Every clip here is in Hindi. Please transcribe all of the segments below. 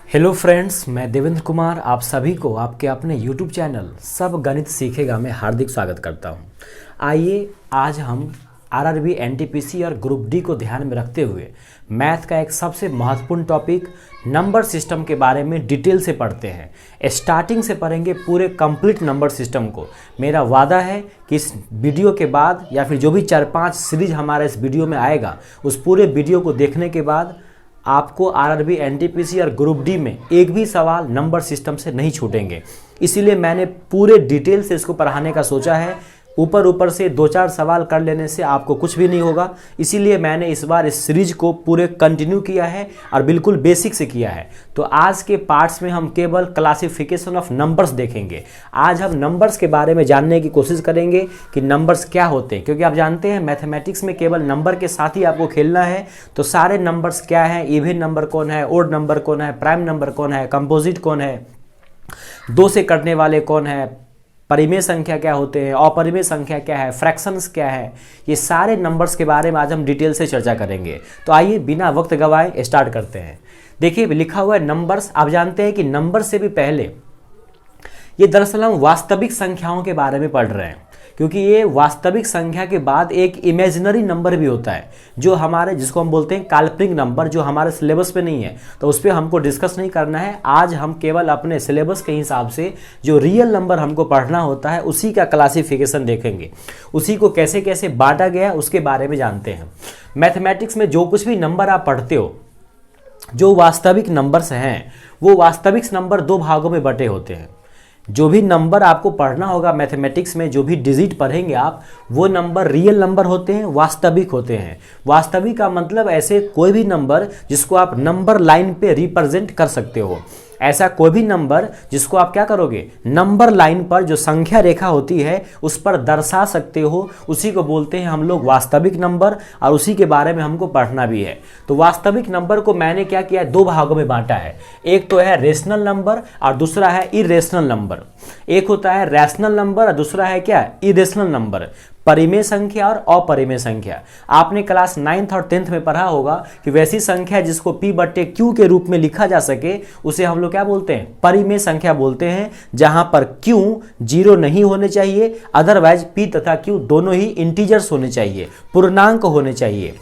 हेलो फ्रेंड्स, मैं देवेंद्र कुमार आप सभी को आपके अपने यूट्यूब चैनल सब गणित सीखेगा में हार्दिक स्वागत करता हूं। आइए आज हम आरआरबी एनटीपीसी और ग्रुप डी को ध्यान में रखते हुए मैथ का एक सबसे महत्वपूर्ण टॉपिक नंबर सिस्टम के बारे में डिटेल से पढ़ते हैं। स्टार्टिंग से पढ़ेंगे पूरे कंप्लीट नंबर सिस्टम को। मेरा वादा है कि इस वीडियो के बाद या फिर जो भी 4-5 सीरीज हमारा इस वीडियो में आएगा उस पूरे वीडियो को देखने के बाद आपको आरआरबी एनटीपीसी और ग्रुप डी में एक भी सवाल नंबर सिस्टम से नहीं छूटेंगे। इसीलिए मैंने पूरे डिटेल से इसको पढ़ाने का सोचा है। ऊपर से 2-4 सवाल कर लेने से आपको कुछ भी नहीं होगा। इसीलिए मैंने इस बार इस सीरीज को पूरे कंटिन्यू किया है और बिल्कुल बेसिक से किया है। तो आज के पार्ट्स में हम केवल क्लासिफिकेशन ऑफ नंबर्स देखेंगे। आज हम नंबर्स के बारे में जानने की कोशिश करेंगे कि नंबर्स क्या होते हैं, क्योंकि आप जानते हैं मैथमेटिक्स में केवल नंबर के साथ ही आपको खेलना है। तो सारे नंबर्स क्या हैं, इवन नंबर कौन है, ओड नंबर कौन है, प्राइम नंबर कौन है, कंपोजिट कौन है, 2 से कटने वाले कौन है, परिमेय संख्या क्या होते हैं, अपरिमेय संख्या क्या है, फ्रैक्शंस क्या है, ये सारे नंबर्स के बारे में आज हम डिटेल से चर्चा करेंगे। तो आइए बिना वक्त गवाए स्टार्ट करते हैं। देखिए लिखा हुआ है नंबर्स। आप जानते हैं कि नंबर से भी पहले ये दरअसल हम वास्तविक संख्याओं के बारे में पढ़ रहे हैं, क्योंकि ये वास्तविक संख्या के बाद एक इमेजिनरी नंबर भी होता है जो हमारे, जिसको हम बोलते हैं काल्पनिक नंबर, जो हमारे सिलेबस पे नहीं है। तो उस पर हमको डिस्कस नहीं करना है। आज हम केवल अपने सिलेबस के हिसाब से जो रियल नंबर हमको पढ़ना होता है उसी का क्लासिफिकेशन देखेंगे, उसी को कैसे कैसे बांटा गया उसके बारे में जानते हैं। मैथमेटिक्स में जो कुछ भी नंबर आप पढ़ते हो, जो वास्तविक नंबर्स हैं, वो वास्तविक नंबर 2 भागों में बटे होते हैं। जो भी नंबर आपको पढ़ना होगा मैथमेटिक्स में, जो भी डिजिट पढ़ेंगे आप, वो नंबर रियल नंबर होते हैं, वास्तविक होते हैं। वास्तविक का मतलब ऐसे कोई भी नंबर जिसको आप नंबर लाइन पे रिप्रेजेंट कर सकते हो। ऐसा कोई भी नंबर जिसको आप क्या करोगे, नंबर लाइन पर जो संख्या रेखा होती है उस पर दर्शा सकते हो, उसी को बोलते हैं हम लोग वास्तविक नंबर, और उसी के बारे में हमको पढ़ना भी है। तो वास्तविक नंबर को मैंने क्या किया, 2 भागों में बांटा है। एक तो है रेशनल नंबर और दूसरा है इरेशनल नंबर। एक होता है रैशनल नंबर और दूसरा है क्या, इरेशनल नंबर, परिमेय संख्या और अपरिमेय संख्या। आपने क्लास 9th और 10th में पढ़ा होगा कि वैसी संख्या जिसको P/Q के रूप में लिखा जा सके उसे हम लोग क्या बोलते हैं, परिमेय संख्या बोलते हैं, जहां पर Q 0 नहीं होने चाहिए, अदरवाइज P तथा Q दोनों ही इंटीजर्स होने चाहिए, पूर्णांक होने चाहिए।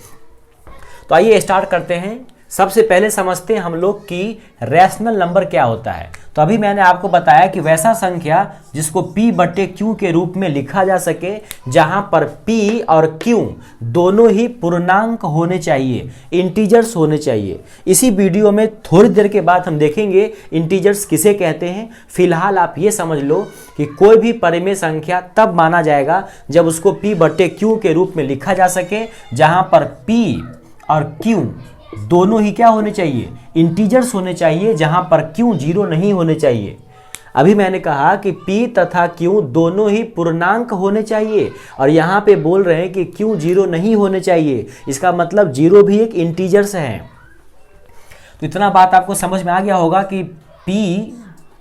तो आइए स्टार्ट करते हैं। सबसे पहले समझते हैं हम लोग कि रैशनल नंबर क्या होता है। तो अभी मैंने आपको बताया कि वैसा संख्या जिसको P/Q के रूप में लिखा जा सके, जहां पर P और Q दोनों ही पूर्णांक होने चाहिए, इंटीजर्स होने चाहिए। इसी वीडियो में थोड़ी देर के बाद हम देखेंगे इंटीजर्स किसे कहते हैं। फिलहाल आप ये समझ लो कि कोई भी परिमेय संख्या तब माना जाएगा जब उसको P/Q के रूप में लिखा जा सके, जहां पर P और Q दोनों ही क्या होने चाहिए, इंटीजर्स होने चाहिए, जहां पर Q 0 नहीं होने चाहिए। अभी मैंने कहा कि P तथा Q दोनों ही पूर्णांक होने चाहिए, और यहां पे बोल रहे हैं कि Q 0 नहीं होने चाहिए। इसका मतलब 0 भी एक इंटीजर्स है। तो इतना बात आपको समझ में आ गया होगा कि P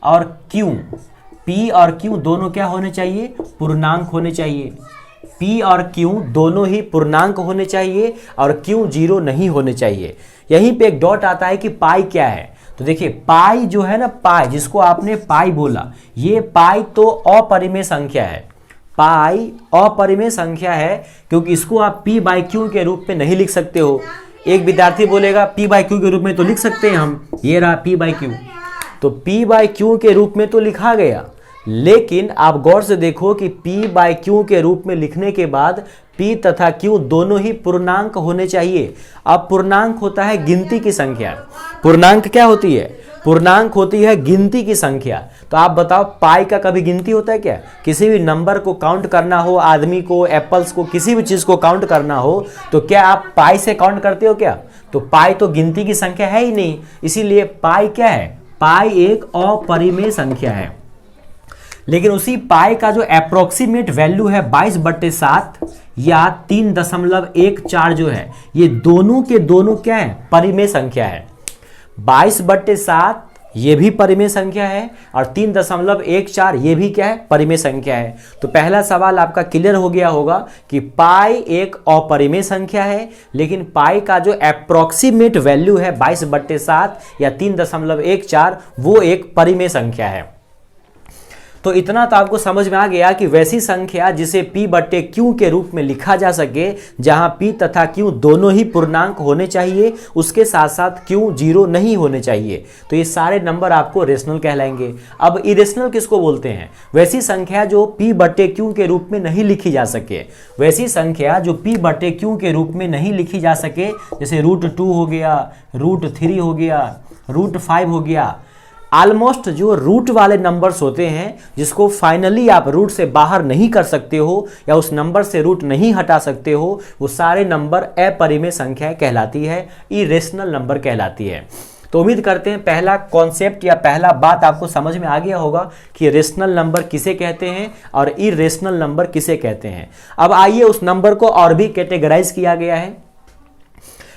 और Q दोनों क्या होने चाहिए, पूर्णांक होने चाहिए। P और Q दोनों ही पूर्णांक होने चाहिए और Q 0 नहीं होने चाहिए। यहीं पे एक डॉट आता है कि पाई क्या है। तो देखिए पाई जो है ना, पाई जिसको आपने पाई बोला, ये पाई तो अपरिमेय संख्या है। पाई अपरिमेय संख्या है क्योंकि इसको आप P/Q के रूप में नहीं लिख सकते हो। एक विद्यार्थी बोलेगा P/Q के रूप में तो लिख सकते हैं हम, ये रहा P/Q। तो P/Q के रूप में तो लिखा गया, लेकिन आप गौर से देखो कि P/Q के रूप में लिखने के बाद P तथा Q दोनों ही पूर्णांक होने चाहिए। अब पूर्णांक होता है गिनती की संख्या। पूर्णांक क्या होती है, पूर्णांक होती है गिनती की संख्या। तो आप बताओ पाई का कभी गिनती होता है क्या? किसी भी नंबर को काउंट करना हो, आदमी को, एप्पल्स को, किसी भी चीज को काउंट करना हो, तो क्या आप पाई से काउंट करते हो क्या? तो पाई तो गिनती की संख्या है ही नहीं। इसीलिए पाई क्या है, पाई एक अपरिमेय संख्या है। लेकिन उसी पाई का जो अप्रोक्सीमेट वैल्यू है 22/7 या 3.14 जो है, ये दोनों के दोनों क्या है, परिमेय संख्या है। 22/7 ये भी परिमेय संख्या है, और 3.14 ये भी क्या है, परिमेय संख्या है। तो पहला सवाल आपका क्लियर हो गया होगा कि पाई एक अपरिमेय संख्या है, लेकिन पाई का जो अप्रोक्सीमेट वैल्यू है 22/7 या 3.14 वो एक परिमेय संख्या है। तो इतना तो आपको समझ में आ गया कि वैसी संख्या जिसे p/q के रूप में लिखा जा सके, जहां p तथा q दोनों ही पूर्णांक होने चाहिए, उसके साथ साथ q 0 नहीं होने चाहिए, तो ये सारे नंबर आपको रेशनल कहलाएंगे। अब इरेशनल किसको बोलते हैं? वैसी संख्या जो p/q के रूप में नहीं लिखी जा सके, वैसी संख्या जो p/q के रूप में नहीं लिखी जा सके, जैसे √2 हो गया, √3 हो गया, √5 हो गया। ऑलमोस्ट जो रूट वाले नंबर्स होते हैं, जिसको फाइनली आप रूट से बाहर नहीं कर सकते हो या उस नंबर से रूट नहीं हटा सकते हो, वो सारे नंबर अपरिमेय संख्याएं कहलाती है, इरेशनल नंबर कहलाती है। तो उम्मीद करते हैं पहला कॉन्सेप्ट या पहला बात आपको समझ में आ गया होगा कि रेशनल नंबर किसे कहते हैं और इरेशनल नंबर किसे कहते हैं। अब आइए उस नंबर को और भी कैटेगराइज किया गया है,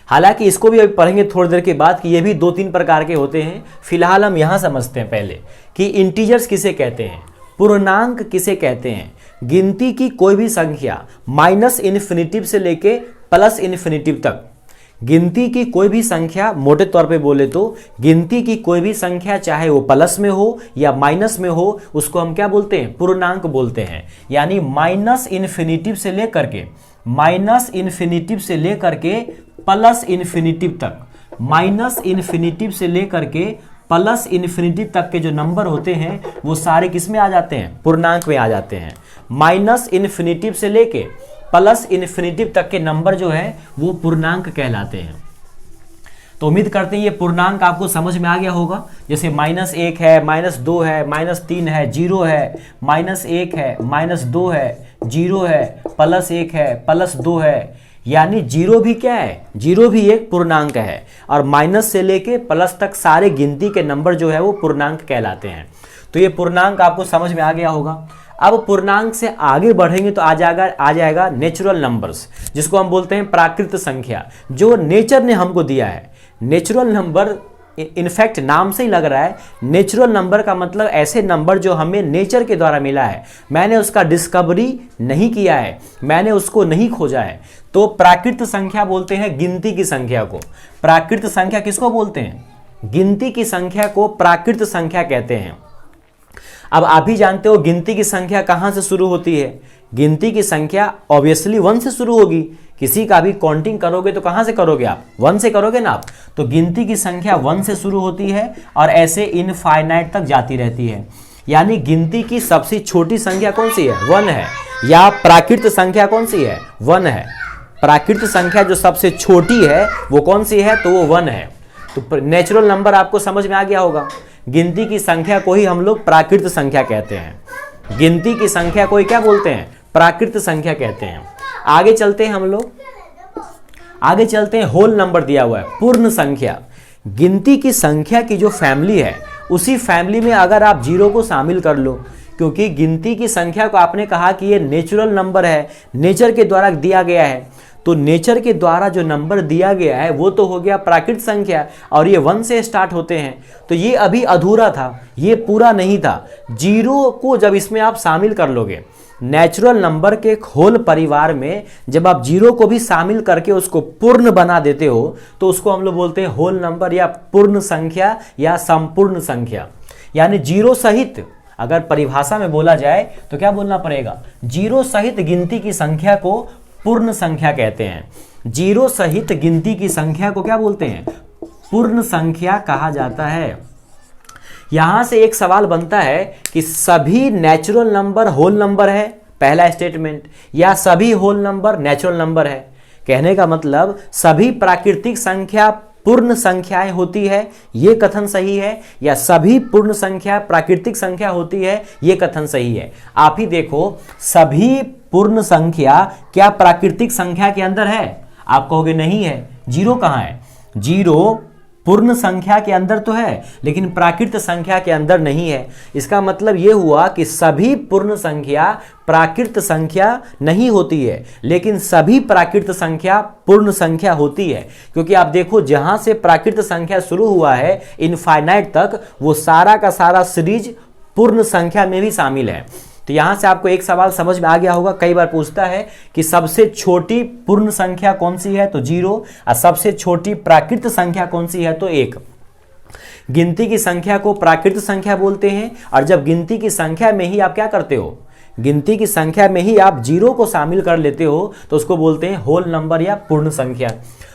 हालांकि इसको भी अभी पढ़ेंगे थोड़ी देर के बाद कि ये भी 2-3 प्रकार के होते हैं। फिलहाल हम यहाँ समझते हैं पहले कि इंटीजर्स किसे कहते हैं, पूर्णांक किसे कहते हैं। गिनती की कोई भी संख्या -इन्फिनिटिव से लेके +इन्फिनिटिव तक, गिनती की कोई भी संख्या, मोटे तौर पे बोले तो गिनती की कोई भी संख्या चाहे वो प्लस में हो या माइनस में हो, उसको हम क्या बोलते हैं, पूर्णांक बोलते हैं। यानी -इन्फिनिटिव से लेकर के +इन्फिनिटिव तक, -इन्फिनिटिव से लेकर के +इन्फिनिटिव तक के जो नंबर होते हैं वो सारे किस में आ जाते हैं, पूर्णांक में आ जाते हैं। -इन्फिनिटिव से लेके +इन्फिनिटिव तक के नंबर जो है वो पूर्णांक कहलाते हैं। तो उम्मीद करते हैं ये पूर्णांक आपको समझ में आ गया होगा। जैसे -1 है, -2 है, -3 है, 0 है, -1 है, -2 है, 0 है, +1 है, +2 है। यानी 0 भी क्या है, 0 भी एक पूर्णांक है, और माइनस से लेके प्लस तक सारे गिनती के नंबर जो है वो पूर्णांक कहलाते हैं। तो ये पूर्णांक आपको समझ में आ गया होगा। अब पूर्णांक से आगे बढ़ेंगे तो आ जाएगा नेचुरल नंबर्स, जिसको हम बोलते हैं प्राकृत संख्या, जो नेचर ने हमको दिया है। नेचुरल नंबर इनफैक्ट नाम से ही लग रहा है, नेचुरल नंबर का मतलब ऐसे नंबर जो हमें नेचर के द्वारा मिला है, मैंने उसका डिस्कवरी नहीं किया है, मैंने उसको नहीं खोजा है। तो प्राकृत संख्या बोलते हैं गिनती की संख्या को। प्राकृत संख्या किसको बोलते हैं, गिनती की संख्या को प्राकृत संख्या कहते हैं। अब आप ही जानते हो गिनती की संख्या कहां से शुरू होती है। गिनती की संख्या ऑब्वियसली 1 से शुरू होगी। किसी का भी काउंटिंग करोगे तो कहां से करोगे आप, 1 से करोगे ना आप। तो गिनती की संख्या 1 से शुरू होती है और ऐसे इनफाइनाइट तक जाती रहती है। यानी गिनती की सबसे छोटी संख्या कौन सी है, 1 है। या प्राकृत संख्या कौन सी है, 1 है। प्राकृत संख्या जो सबसे छोटी है वो कौन सी है, तो वो 1 है। तो नेचुरल नंबर आपको समझ में आ गया होगा। गिनती की संख्या को ही हम लोग प्राकृत संख्या कहते हैं। गिनती की संख्या को ही क्या बोलते हैं, प्राकृत संख्या कहते हैं। आगे चलते हैं हम लोग, आगे चलते हैं। होल नंबर दिया हुआ है, पूर्ण संख्या। गिनती की संख्या की जो फैमिली है, उसी फैमिली में अगर आप 0 को शामिल कर लो, क्योंकि गिनती की संख्या को आपने कहा कि ये नेचुरल नंबर है, नेचर के द्वारा दिया गया है। तो नेचर के द्वारा जो नंबर दिया गया है वो तो हो गया प्राकृत संख्या, और ये 1 से स्टार्ट होते हैं। तो ये अभी अधूरा था, ये पूरा नहीं था। 0 को जब इसमें आप शामिल कर लोगे, नेचुरल नंबर के होल परिवार में जब आप 0 को भी शामिल करके उसको पूर्ण बना देते हो, तो उसको हम लोग बोलते हैं होल नंबर या पूर्ण संख्या या संपूर्ण संख्या। यानी 0 सहित, अगर परिभाषा में बोला जाए तो क्या बोलना पड़ेगा, 0 सहित गिनती की संख्या को पूर्ण संख्या कहते हैं। 0 सहित गिनती की संख्या को क्या बोलते हैं, पूर्ण संख्या कहा जाता है। यहां से एक सवाल बनता है कि सभी नेचुरल नंबर होल नंबर है, पहला स्टेटमेंट, या सभी होल नंबर नेचुरल नंबर है। कहने का मतलब सभी प्राकृतिक संख्या पूर्ण संख्याएं होती है, ये कथन सही है, या सभी पूर्ण संख्या प्राकृतिक संख्या होती है, ये कथन सही है। आप ही देखो, सभी पूर्ण संख्या क्या प्राकृतिक संख्या के अंदर है? आप कहोगे नहीं है। 0 कहां है? 0 पूर्ण संख्या के अंदर तो है लेकिन प्राकृत संख्या के अंदर नहीं है। इसका मतलब ये हुआ कि सभी पूर्ण संख्या प्राकृत संख्या नहीं होती है, लेकिन सभी प्राकृत संख्या पूर्ण संख्या होती है। क्योंकि आप देखो जहां से प्राकृत संख्या शुरू हुआ है इनफाइनाइट तक, वो सारा का सारा सीरीज पूर्ण संख्या में भी शामिल है। तो यहां से आपको एक सवाल समझ में आ गया होगा, कई बार पूछता है कि सबसे छोटी पूर्ण संख्या कौन सी है, तो 0, और सबसे छोटी प्राकृत संख्या कौन सी है, तो 1। गिनती की संख्या को प्राकृत संख्या बोलते हैं, और जब गिनती की संख्या में ही आप क्या करते हो, गिनती की संख्या में ही आप 0 को शामिल कर लेते हो तो उसको बोलते हैं होल नंबर या पूर्ण संख्या।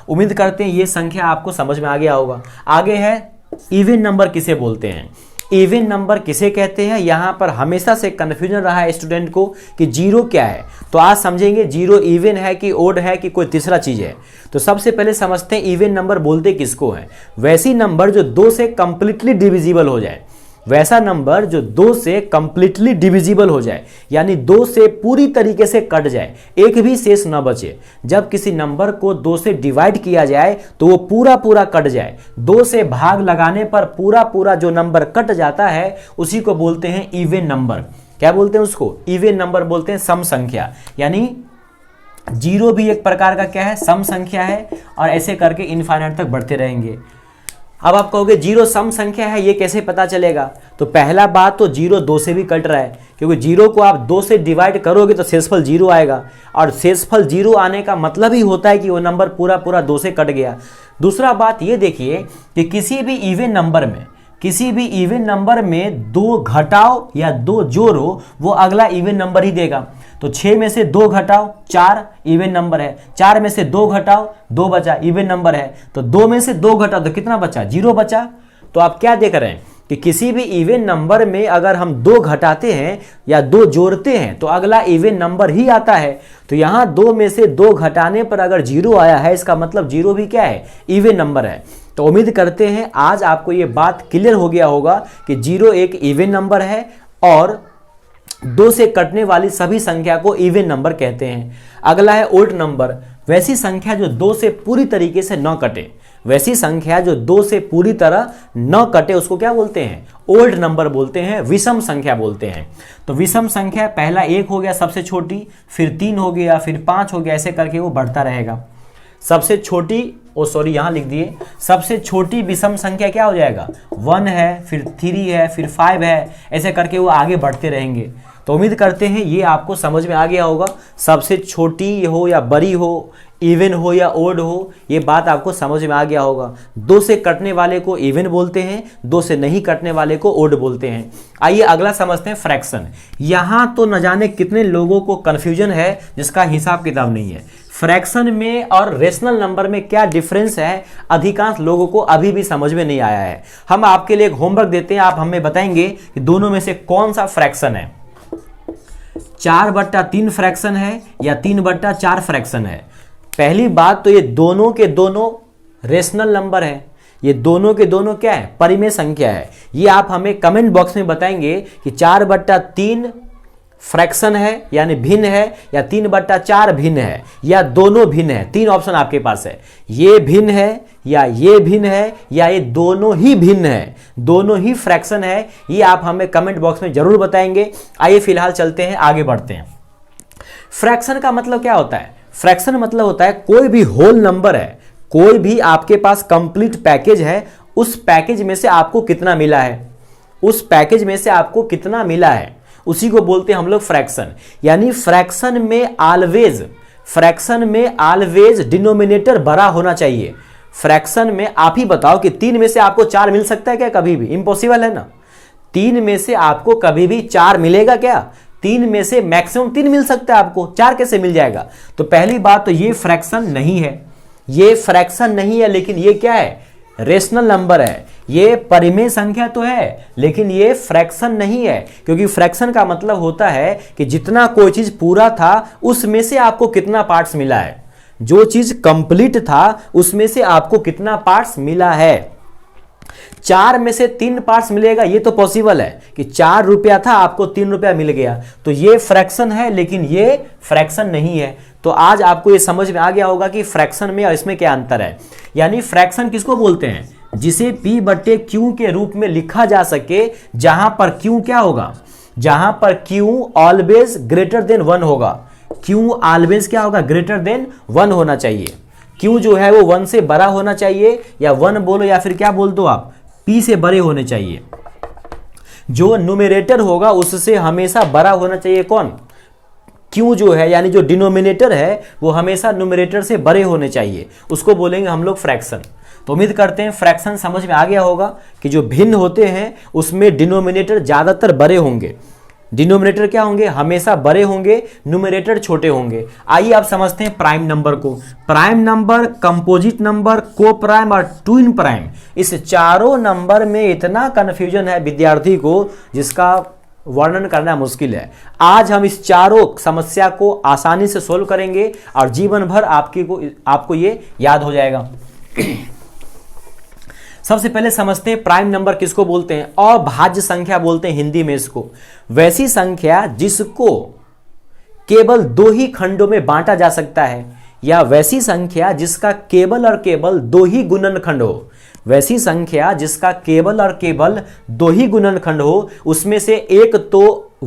उम्मीद करते हैं ये संख्या आपको समझ में आ गया होगा। आगे है इवन नंबर किसे बोलते हैं। इवन नंबर किसे कहते हैं, यहां पर हमेशा से कंफ्यूजन रहा है स्टूडेंट को कि 0 क्या है। तो आज समझेंगे 0 इवन है कि ओड है कि कोई तीसरा चीज है। तो सबसे पहले समझते हैं इवन नंबर बोलते किसको है। वैसी नंबर जो 2 से कंप्लीटली डिविजिबल हो जाए, वैसा नंबर जो 2 से कंप्लीटली डिविजिबल हो जाए, यानी 2 से पूरी तरीके से कट जाए, एक भी शेष न बचे। जब किसी नंबर को 2 से डिवाइड किया जाए तो वो पूरा पूरा कट जाए। 2 से भाग लगाने पर पूरा पूरा जो नंबर कट जाता है उसी को बोलते हैं इवन नंबर। क्या बोलते हैं उसको, इवन नंबर बोलते हैं। सम संख्या, यानी 0 भी एक प्रकार का क्या है, सम संख्या है, और ऐसे करके इनफाइनाइट तक बढ़ते रहेंगे। अब आप कहोगे 0 सम संख्या है, ये कैसे पता चलेगा। तो पहला बात तो 0 2 से भी कट रहा है, क्योंकि 0 को आप 2 से डिवाइड करोगे तो शेषफल 0 आएगा, और शेषफल 0 आने का मतलब ही होता है कि वो नंबर पूरा पूरा 2 से कट गया। दूसरा बात ये देखिए कि किसी भी इवन नंबर में 2 घटाओ या 2 जोड़ो, वो अगला इवन नंबर ही देगा। तो 6 में से 2 घटाओ 4 इवन नंबर है, 4 में से 2 घटाओ 2 बचा, इवन नंबर है। तो 2 में से 2 घटाओ तो कितना बचा, 0 बचा। तो आप क्या देख रहे हैं कि किसी भी इवन नंबर में अगर हम 2 घटाते हैं या 2 जोड़ते हैं तो अगला इवन नंबर ही आता है। तो यहाँ 2 में से 2 घटाने पर अगर 0 आया है, इसका मतलब 0 भी क्या है, इवन नंबर है। तो उम्मीद करते हैं आज आपको ये बात क्लियर हो गया होगा कि 0 एक इवन नंबर है और 2 से कटने वाली सभी संख्या को इवन नंबर कहते हैं। अगला है ओड नंबर, वैसी संख्या जो 2 से पूरी तरीके से न कटे। वैसी संख्या जो 2 से पूरी तरह न कटे उसको क्या बोलते हैं, ओल्ड नंबर बोलते हैं, विषम संख्या बोलते हैं। तो विषम संख्या पहला 1 हो गया सबसे छोटी, फिर 3 हो गया, फिर 5 हो गया, ऐसे करके वो बढ़ता रहेगा। सबसे छोटी यहां लिख दिए, सबसे छोटी विषम संख्या क्या हो जाएगा, 1 है, फिर 3 है, फिर 5 है, ऐसे करके वो आगे बढ़ते रहेंगे। तो उम्मीद करते हैं ये आपको समझ में आ गया होगा। सबसे छोटी हो या बड़ी हो, इवन हो या ओड हो, ये बात आपको समझ में आ गया होगा। 2 से कटने वाले को इवन बोलते हैं, 2 से नहीं कटने वाले को ओड बोलते हैं। आइए अगला समझते हैं फ्रैक्शन। यहां तो न जाने कितने लोगों को कंफ्यूजन है जिसका हिसाब किताब नहीं है। फ्रैक्शन में और रेशनल नंबर में क्या डिफरेंस है, अधिकांश लोगों को अभी भी समझ में नहीं आया है। हम आपके लिए एक होमवर्क देते हैं, आप हमें बताएंगे कि दोनों में से कौन सा फ्रैक्शन है, 4/3 फ्रैक्शन है या 3/4 फ्रैक्शन है। पहली बात तो ये दोनों के दोनों रेशनल नंबर है, ये दोनों के दोनों क्या है, परिमेय संख्या है। ये आप हमें कमेंट बॉक्स में बताएंगे कि 4/3 फ्रैक्शन है यानी भिन्न है, या 3/4 भिन्न है, या दोनों भिन्न है। 3 ऑप्शन आपके पास है, ये भिन्न है या ये भिन्न है या ये दोनों ही भिन्न है, दोनों ही फ्रैक्शन है। ये आप हमें कमेंट बॉक्स में जरूर बताएंगे। आइए फिलहाल चलते हैं, आगे बढ़ते हैं। फ्रैक्शन का मतलब क्या होता है, फ्रैक्शन मतलब होता है कोई भी होल नंबर है, कोई भी आपके पास कंप्लीट पैकेज है, उस पैकेज में से आपको कितना मिला है, उस पैकेज में से आपको कितना मिला है, उसी को बोलते हैं हम लोग फ्रैक्शन। यानी फ्रैक्शन में ऑलवेज डिनोमिनेटर बड़ा होना चाहिए। फ्रैक्शन में आप ही बताओ कि 3 में से आपको 4 मिल सकता है क्या, कभी भी इम्पॉसिबल है ना। 3 में से आपको कभी भी 4 मिलेगा क्या, 3 में से मैक्सिमम 3 मिल सकता है आपको, 4 कैसे मिल जाएगा। तो पहली बात तो ये फ्रैक्शन नहीं है, ये फ्रैक्शन नहीं है, लेकिन ये क्या है, रेशनल नंबर है। ये परिमेय संख्या तो है लेकिन ये फ्रैक्शन नहीं है, क्योंकि फ्रैक्शन का मतलब होता है कि जितना कोई चीज पूरा था उसमें से आपको कितना पार्ट्स मिला है, जो चीज कंप्लीट था उसमें से आपको कितना पार्ट्स मिला है। 4 में से 3 पार्ट्स मिलेगा, ये तो पॉसिबल है कि 4 रुपया था आपको 3 रुपया मिल गया, तो ये फ्रैक्शन है लेकिन ये फ्रैक्शन नहीं है। तो आज आपको ये समझ में आ गया होगा कि फ्रैक्शन में और इसमें क्या अंतर है। यानी फ्रैक्शन किसको बोलते हैं, जिसे P बटे Q के रूप में लिखा जा सके, जहां पर Q क्या होगा, जहां पर Q ऑलवेज ग्रेटर देन 1 होगा। Q ऑलवेज क्या होगा, ग्रेटर देन 1 होना चाहिए। Q जो है वो 1 से बड़ा होना चाहिए, या 1 बोलो या फिर क्या बोल दो आप, P से बड़े होने चाहिए। जो न्यूमरेटर होगा उससे हमेशा बड़ा होना चाहिए कौन, Q जो है, यानी जो डिनोमिनेटर है वो हमेशा न्यूमरेटर से बड़े होने चाहिए, उसको बोलेंगे हम लोग फ्रैक्शन। तो उम्मीद करते हैं फ्रैक्शन समझ में आ गया होगा कि जो भिन्न होते हैं उसमें डिनोमिनेटर ज़्यादातर बड़े होंगे। डिनोमिनेटर क्या होंगे, हमेशा बड़े होंगे, न्यूमरेटर छोटे होंगे। आइए आप समझते हैं प्राइम नंबर को। प्राइम नंबर, कंपोजिट नंबर, को प्राइम और ट्विन प्राइम, इस चारों नंबर में इतना कन्फ्यूजन है विद्यार्थी को जिसका वर्णन करना मुश्किल है। आज हम इस चारों समस्या को आसानी से सोल्व करेंगे और जीवन भर आपको ये याद हो जाएगा। सबसे पहले समझते हैं प्राइम नंबर किसको बोलते हैं। अभाज्य संख्या बोलते हैं हिंदी में इसको। वैसी संख्या जिसको केवल 2 ही खंडों में बांटा जा सकता है, या वैसी संख्या जिसका केवल और केवल 2 ही गुणनखंड हो। वैसी संख्या जिसका केवल और केवल 2 ही गुणनखंड हो, उसमें से एक तो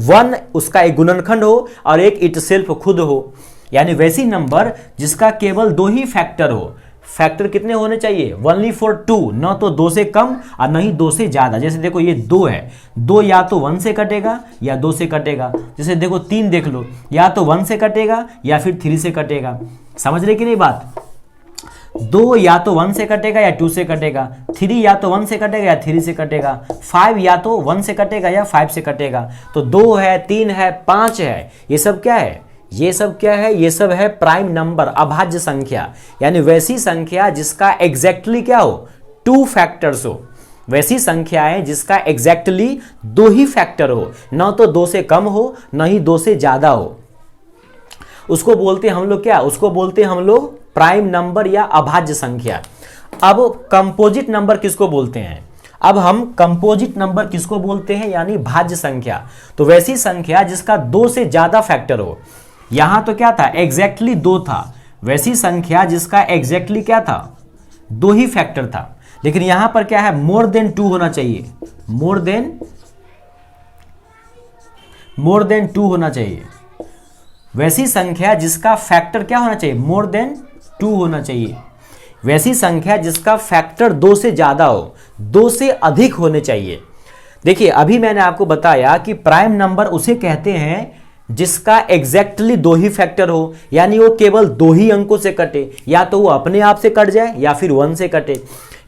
1 उसका एक गुणनखंड हो और एक इटसेल्फ खुद हो। यानी वैसी नंबर जिसका केवल 2 ही फैक्टर हो। फैक्टर कितने होने चाहिए, ओनली फॉर 2, न तो 2 से कम और न ही 2 से ज्यादा। जैसे देखो ये 2 है, 2 या तो 1 से कटेगा या 2 से कटेगा। जैसे देखो 3 देख लो, या तो 1 से कटेगा या फिर 3 से कटेगा। समझ रहे कि नहीं बात। 2 या तो 1 से कटेगा या 2 से कटेगा, 3 या तो 1 से कटेगा या 3 से कटेगा, 5 या तो 1 से कटेगा या 5 से कटेगा। तो 2 है, 3 है, 5 है, ये सब क्या है, ये सब क्या है, ये सब है प्राइम नंबर, अभाज्य संख्या। यानी वैसी संख्या जिसका एग्जैक्टली क्या हो, 2 फैक्टर्स हो। वैसी संख्याएं जिसका एग्जैक्टली 2 ही फैक्टर हो, न तो 2 से कम हो न ही 2 से ज्यादा हो, उसको बोलते हैं हम लोग क्या, उसको बोलते हैं हम लोग प्राइम नंबर या अभाज्य संख्या। अब कंपोजिट नंबर किसको बोलते हैं, अब हम कंपोजिट नंबर किसको बोलते हैं, यानी भाज्य संख्या। तो वैसी संख्या जिसका 2 से ज्यादा फैक्टर हो। यहां तो क्या था, एग्जैक्टली 2 था। वैसी संख्या जिसका एग्जैक्टली क्या था, 2 ही फैक्टर था। लेकिन यहां पर क्या है, मोर देन 2 होना चाहिए, मोर देन 2 होना चाहिए। वैसी संख्या जिसका फैक्टर क्या होना चाहिए, मोर देन 2 होना चाहिए। वैसी संख्या जिसका फैक्टर 2 से ज्यादा हो, 2 से अधिक होने चाहिए। देखिए अभी मैंने आपको बताया कि प्राइम नंबर उसे कहते हैं जिसका एग्जैक्टली 2 ही फैक्टर हो, यानी वो केवल 2 ही अंकों से कटे, या तो वो अपने आप से कट जाए या फिर 1 से कटे।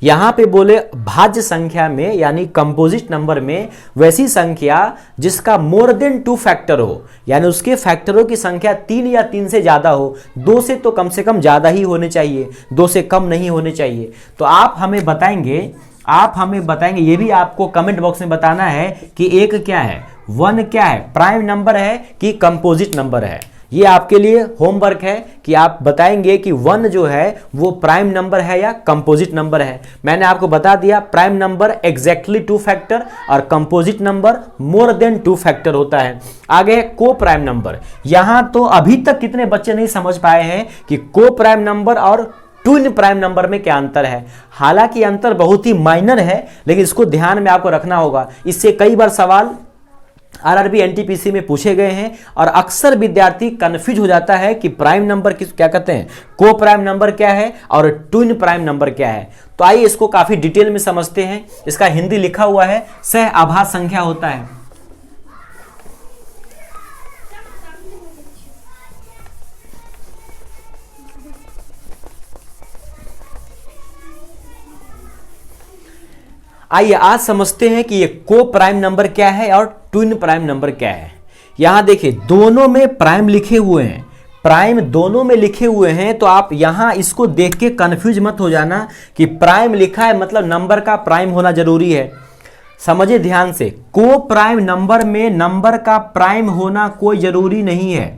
यहां पे बोले भाज्य संख्या में यानी कंपोजिट नंबर में वैसी संख्या जिसका मोर देन 2 फैक्टर हो, यानी उसके फैक्टरों की संख्या 3 या 3 से ज्यादा हो। 2 से तो कम से कम ज्यादा ही होने चाहिए, 2 से कम नहीं होने चाहिए। तो आप हमें बताएंगे, ये भी आपको कमेंट बॉक्स में बताना है कि एक क्या है, 1 क्या है, प्राइम नंबर है कि कंपोजिट नंबर है। ये आपके लिए होमवर्क है कि आप बताएंगे कि 1 जो है वो प्राइम नंबर है या कंपोजिट नंबर है। मैंने आपको बता दिया प्राइम नंबर एग्जैक्टली 2 फैक्टर और composite number more than 2 factor होता है। आगे है को प्राइम नंबर। यहां तो अभी तक कितने बच्चे नहीं समझ पाए हैं कि को प्राइम नंबर और ट्विन प्राइम नंबर में क्या अंतर है। हालांकि अंतर बहुत ही माइनर है, लेकिन इसको ध्यान में आपको रखना होगा। इससे कई बार सवाल आरआरबी एनटीपीसी में पूछे गए हैं और अक्सर विद्यार्थी कंफ्यूज हो जाता है कि प्राइम नंबर किस क्या कहते हैं, को प्राइम नंबर क्या है और ट्विन प्राइम नंबर क्या है। तो आइए इसको काफी डिटेल में समझते हैं। इसका हिंदी लिखा हुआ है, सह आभास संख्या होता है। आइए आज समझते हैं कि ये को प्राइम नंबर क्या है और ट्विन प्राइम नंबर क्या है। यहां देखिए दोनों में प्राइम लिखे हुए हैं, प्राइम दोनों में लिखे हुए हैं। तो आप यहां इसको देख के कंफ्यूज मत हो जाना कि प्राइम लिखा है मतलब नंबर का प्राइम होना जरूरी है। समझिए ध्यान से, को प्राइम नंबर में नंबर का प्राइम होना कोई जरूरी नहीं है।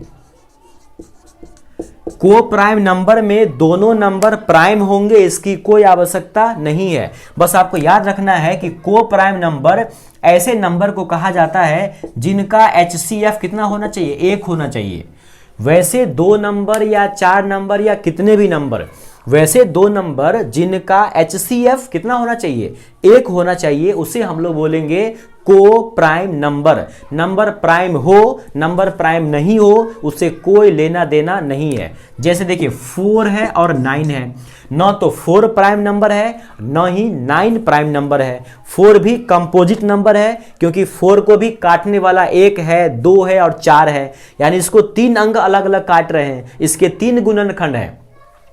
को प्राइम नंबर में दोनों नंबर प्राइम होंगे इसकी कोई आवश्यकता नहीं है। बस आपको याद रखना है कि को प्राइम नंबर ऐसे नंबर को कहा जाता है जिनका HCF कितना होना चाहिए, 1 होना चाहिए। वैसे 2 नंबर या 4 नंबर या कितने भी नंबर वैसे दो नंबर जिनका HCF कितना होना चाहिए, 1 होना चाहिए, उसे हम लोग बोलेंगे को प्राइम नंबर। नंबर प्राइम हो, नंबर प्राइम नहीं हो, उससे कोई लेना देना नहीं है। जैसे देखिए 4 है और 9 है, न तो 4 प्राइम नंबर है न ही 9 प्राइम नंबर है। 4 भी कंपोजिट नंबर है क्योंकि 4 को भी काटने वाला 1 है, 2 है और 4 है, यानी इसको 3 अंक अलग अलग काट रहे हैं, इसके 3 गुणनखंड हैं।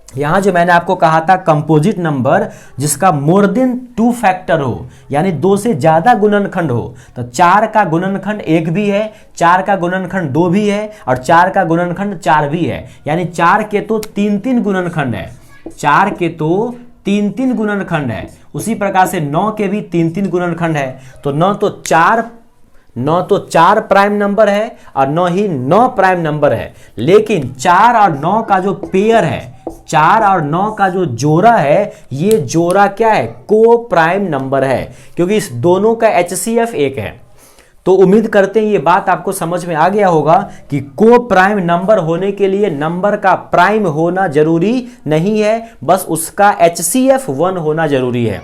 यहां जो मैंने आपको कहा था कंपोजिट नंबर जिसका मोर देन 2 फैक्टर हो, यानी 2 से ज्यादा गुणनखंड हो, तो 4 का गुणनखंड 1 भी है, 4 का गुणनखंड 2 भी है और 4 का गुणनखंड 4 भी है, यानी 4 के तो 3-3 गुणनखंड है, 4 के तो 3-3 गुणनखंड है। उसी प्रकार से 9 के भी 3-3 गुणनखंड है। तो न तो 4 प्राइम नंबर है और न ही 9 प्राइम नंबर है, लेकिन 4 और 9 का जो पेयर है, 4 और 9 का जो जोड़ा है, ये जोड़ा क्या है, को प्राइम नंबर है, क्योंकि इस दोनों का HCF 1 है। तो उम्मीद करते हैं ये बात आपको समझ में आ गया होगा कि को प्राइम नंबर होने के लिए नंबर का प्राइम होना जरूरी नहीं है, बस उसका HCF 1 होना जरूरी है।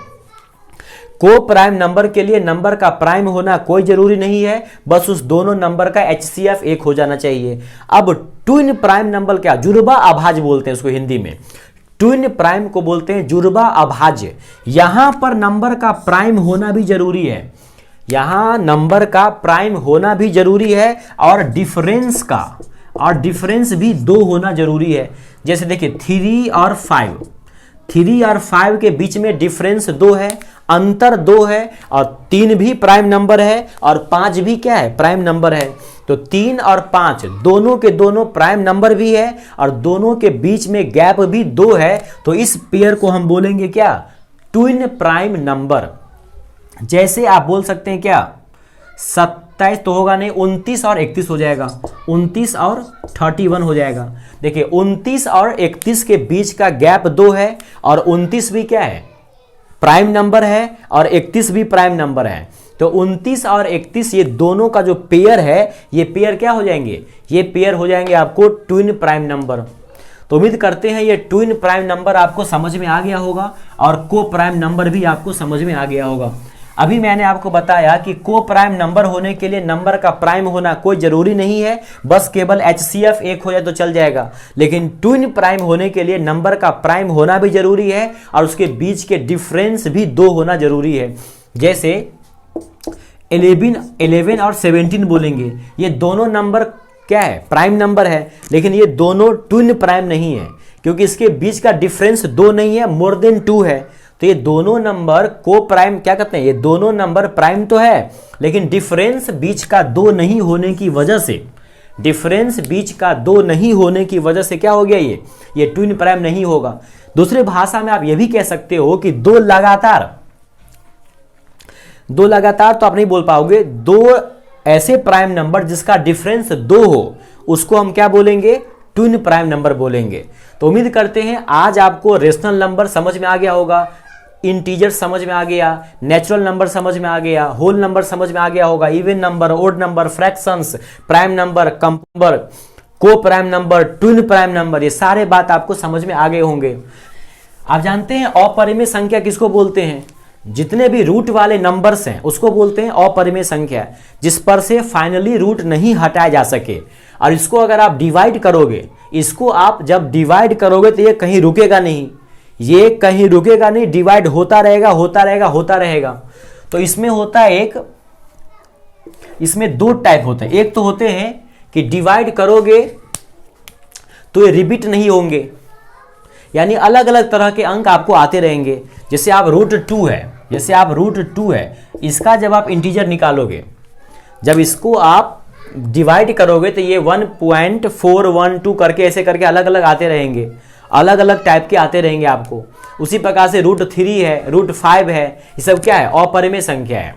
को प्राइम नंबर के लिए नंबर का प्राइम होना कोई जरूरी नहीं है, बस उस दोनों नंबर का HCF 1 हो जाना चाहिए। अब ट्विन प्राइम नंबर क्या, जुड़वा अभाज्य बोलते हैं उसको हिंदी में। ट्विन प्राइम को बोलते हैं जुड़वा अभाज्य। यहां पर नंबर का प्राइम होना भी जरूरी है, यहां नंबर का प्राइम होना भी जरूरी है और डिफरेंस भी 2 होना जरूरी है। जैसे देखिए 3 और 5 के बीच में डिफरेंस 2 है, अंतर 2 है, और 3 भी प्राइम नंबर है और 5 भी क्या है, प्राइम नंबर है। तो 3 और 5 दोनों के दोनों प्राइम नंबर भी है और दोनों के बीच में गैप भी 2 है, तो इस पेयर को हम बोलेंगे क्या, ट्विन प्राइम नंबर। जैसे आप बोल सकते हैं क्या, 27 तो होगा नहीं, 29 और 31 हो जाएगा, 29 और 31 हो जाएगा। देखिए 29 और 31 के बीच का गैप 2 है और 29 भी क्या है, प्राइम नंबर है और 31 भी प्राइम नंबर है। तो 29 और 31 ये दोनों का जो पेयर है, ये पेयर क्या हो जाएंगे, ये पेयर हो जाएंगे आपको ट्विन प्राइम नंबर। तो उम्मीद करते हैं ये ट्विन प्राइम नंबर आपको समझ में आ गया होगा और को प्राइम नंबर भी आपको समझ में आ गया होगा। अभी मैंने आपको बताया कि को प्राइम नंबर होने के लिए नंबर का प्राइम होना कोई जरूरी नहीं है, बस केवल HCF 1 हो जाए तो चल जाएगा, लेकिन ट्विन प्राइम होने के लिए नंबर का प्राइम होना भी जरूरी है और उसके बीच के डिफरेंस भी 2 होना जरूरी है। जैसे 11 और 17 बोलेंगे, ये दोनों नंबर क्या है, प्राइम नंबर है, लेकिन ये दोनों ट्विन प्राइम नहीं है क्योंकि इसके बीच का डिफरेंस 2 नहीं है, मोर देन 2 है। तो ये दोनों नंबर को प्राइम क्या कहते हैं, ये दोनों नंबर प्राइम तो है, लेकिन डिफरेंस बीच का 2 नहीं होने की वजह से, डिफरेंस बीच का 2 नहीं होने की वजह से क्या हो गया, ये ट्विन प्राइम नहीं होगा। दूसरे भाषा में आप ये भी कह सकते हो कि दो लगातार तो आप नहीं बोल पाओगे, 2 ऐसे प्राइम नंबर जिसका डिफरेंस 2 हो, उसको हम क्या बोलेंगे, ट्विन प्राइम नंबर बोलेंगे। तो उम्मीद करते हैं आज आपको रेशनल नंबर समझ में आ गया होगा, इंटीजर समझ में आ गया, नेचुरल नंबर समझ में आ गया, होल नंबर समझ में आ गया होगा, even number, odd number, fractions, prime number, कंपनंबर, coprime number, twin prime number, ये सारे बात आपको समझ में आ गए होंगे। आप जानते हैं अपरिमेय संख्या किसको बोलते हैं, जितने भी रूट वाले नंबर्स हैं उसको बोलते हैं अपरिमेय संख्या, जिस पर से फाइनली रूट नहीं हटाया जा सके। और इसको अगर आप डिवाइड करोगे, इसको आप जब डिवाइड करोगे तो ये कहीं रुकेगा नहीं, ये कहीं रुकेगा नहीं, डिवाइड होता रहेगा होता रहेगा होता रहेगा। तो इसमें होता है इसमें 2 टाइप होते हैं। एक तो होते हैं कि डिवाइड करोगे तो ये रिपीट नहीं होंगे, यानी अलग अलग तरह के अंक आपको आते रहेंगे। जैसे आप रूट 2 है, इसका जब आप इंटीजर निकालोगे, जब इसको आप डिवाइड करोगे तो ये 1.412 करके ऐसे करके अलग अलग आते रहेंगे, अलग अलग टाइप के आते रहेंगे आपको। उसी प्रकार से रूट 3 है, रूट 5 है, ये सब क्या है, अपरिमेय संख्या है।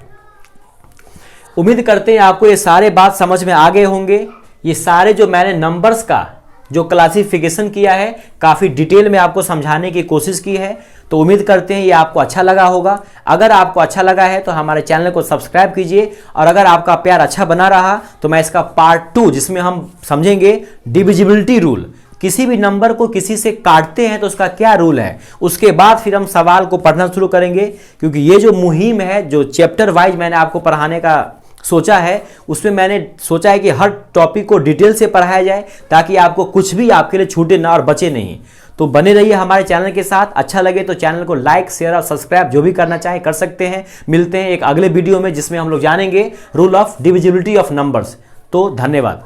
उम्मीद करते हैं आपको ये सारे बात समझ में आ गए होंगे। ये सारे जो मैंने नंबर्स का जो क्लासिफिकेशन किया है, काफ़ी डिटेल में आपको समझाने की कोशिश की है। तो उम्मीद करते हैं ये आपको अच्छा लगा होगा। अगर आपको अच्छा लगा है तो हमारे चैनल को सब्सक्राइब कीजिए, और अगर आपका प्यार अच्छा बना रहा तो मैं इसका पार्ट 2 जिसमें हम समझेंगे डिविजिबिलिटी रूल, किसी भी नंबर को किसी से काटते हैं तो उसका क्या रूल है, उसके बाद फिर हम सवाल को पढ़ना शुरू करेंगे। क्योंकि ये जो मुहिम है, जो चैप्टर वाइज मैंने आपको पढ़ाने का सोचा है, उसमें मैंने सोचा है कि हर टॉपिक को डिटेल से पढ़ाया जाए ताकि आपको कुछ भी आपके लिए छूटे ना और बचे नहीं। तो बने रहिए हमारे चैनल के साथ। अच्छा लगे तो चैनल को लाइक, शेयर और सब्सक्राइब जो भी करना चाहें कर सकते हैं। मिलते हैं एक अगले वीडियो में जिसमें हम लोग जानेंगे rule of divisibility of numbers. तो धन्यवाद।